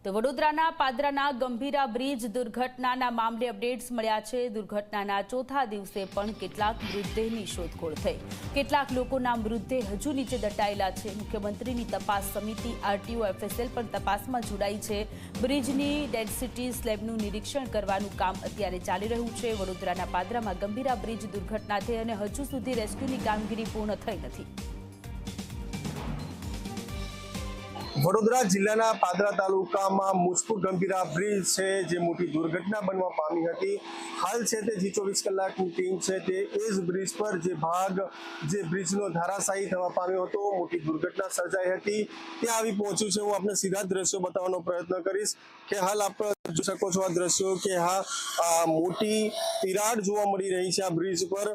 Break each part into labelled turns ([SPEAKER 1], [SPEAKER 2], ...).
[SPEAKER 1] તો વડોદરાના પાદરાના ગંભીરા બ્રિજ દુર્ઘટનાના મામલે અપડેટ્સ મળ્યા છે। દુર્ઘટનાના ચોથા દિવસે પણ કેટલાક મૃતદેહની શોધખોળ થઈ। કેટલાક લોકોના મૃતદેહ હજુ નીચે દટાયેલા છે। મુખ્યમંત્રીની તપાસ સમિતિ આરટીઓ એફએસએલ પણ તપાસમાં જોડાઈ છે। બ્રિજની ડેન્સિટી સ્લેબનું નિરીક્ષણ કરવાનું કામ અત્યારે ચાલી રહ્યું છે। વડોદરાના પાદરામાં ગંભીરા બ્રિજ દુર્ઘટના થઈ અને હજુ સુધી રેસ્ક્યુની કામગીરી પૂર્ણ થઈ નથી।
[SPEAKER 2] વડોદરા જિલ્લાના પાદરા તાલુકામાં મુજપુર ગંભીરા બ્રિજ છે જે મોટી દુર્ઘટના બનવા પામી હતી। હાલ છે તે G24 કલાકની ટીમ છે તે એ જ બ્રિજ પર જે ભાગ જે બ્રિજનો ધરાશાયી થવા પામ્યો હતો, મોટી દુર્ઘટના સર્જાઈ હતી, ત્યાં આવી પહોંચ્યું છે। હું આપને સીધા જ દ્રશ્યો બતાવવાનો પ્રયત્ન કરીશ કે હાલ આપ જોઈ શકો છો આ દ્રશ્યો કે મોટી તિરાડ જોવા મળી રહી છે આ બ્રિજ પર।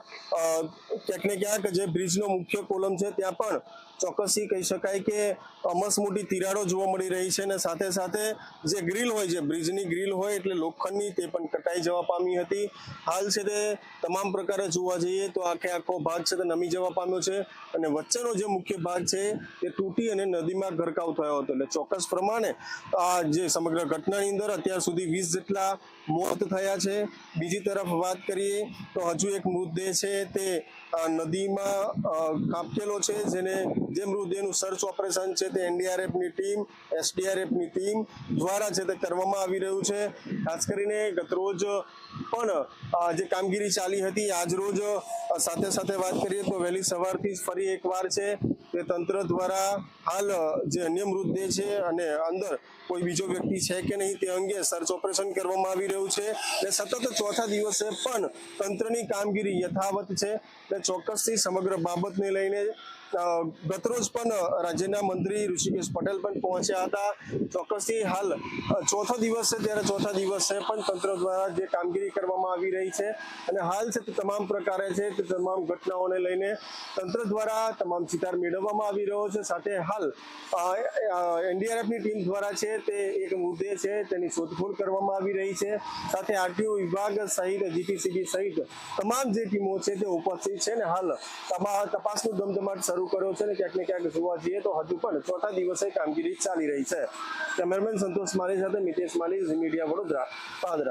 [SPEAKER 2] ક્યાંક ને ક્યાંક જે બ્રિજનો મુખ્ય કોલમ છે ત્યાં પણ ચોક્કસથી કહી શકાય કે અમસ મોટી તિરાડો જોવા મળી રહી છે અને સાથે સાથે જે ગ્રીલ હોય છે, બ્રિજની ગ્રીલ હોય એટલે લોખંડની, તે પણ કટાઈ જવા પામી હતી। હાલ છે તે તમામ પ્રકારે જોવા જઈએ તો આખો ભાગ છે તે નમી જવા પામ્યો છે અને વચ્ચેનો જે મુખ્ય ભાગ છે તે તૂટી અને નદીમાં ગરકાવ થયો હતો। એટલે ચોક્કસ પ્રમાણે આ જે સમગ્ર ઘટનાની અંદર અત્યાર સુધી 20 જેટલા મોત થયા છે। બીજી તરફ વાત કરીએ તો હજુ એક મૃતદેહ છે તે નદીમાં કાપકેલો છે, જે મૃતદેહનું સર્ચ ઓપરેશન છે તે એનડીઆરએફની ટીમ, એસડીઆરએફની ટીમ દ્વારા છે તે કરવામાં આવી રહ્યું છે। ખાસ કરીને ગતરોજ પણ જે કામગીરી ચાલી હતી, આજ રોજ સાથે સાથે વાત કરીએ તો વહેલી સવારથી ફરી એકવાર છે તે તંત્ર દ્વારા હાલ જે અન્ય મૃતદેહ છે અને અંદર કોઈ બીજો વ્યક્તિ છે કે નહીં તે અંગે સર્ચ ઓપરેશન કરવામાં આવી રહ્યું છે અને સતત ચોથા દિવસે પણ તંત્રની કામગીરી યથાવત છે। એટલે ચોક્કસથી સમગ્ર બાબતને લઈને ગતરોજ પણ રાજ્યના મંત્રી ઋષિકેશ પટેલ પણ પહોંચ્યા હતા। ચોક્કસથી હાલ ચોથો દિવસ છે ત્યારે ચોથા દિવસે પણ તંત્ર દ્વારા જે કામગીરી કરવામાં આવી રહી છે અને હાલ છે તે તમામ પ્રકારે છે તે તમામ ઘટનાઓને લઈને તંત્ર દ્વારા તમામ ચિતાર મેળવવામાં આવી રહ્યો છે। સાથે હાલ એનડીઆરએફની ટીમ દ્વારા છે તે એક મૃતદેહ છે તેની શોધખોળ કરવામાં આવી રહી છે। સાથે આરટીઓ વિભાગ સહિત જીપીસીબી સહિત તમામ જે ટીમો છે તે ઉપસ્થિત છે ને હાલ તપાસનો ધમધમાટ શરૂ કર્યો છે ને ક્યાંક ને ક્યાંક જોવા જઈએ તો હજુ પણ ચોથા દિવસે કામગીરી ચાલી રહી છે। કેમેરામેન સંતોષ માલી સાથે મિતેશ માલી, ઝી મીડિયા વડોદરા, પાદરા।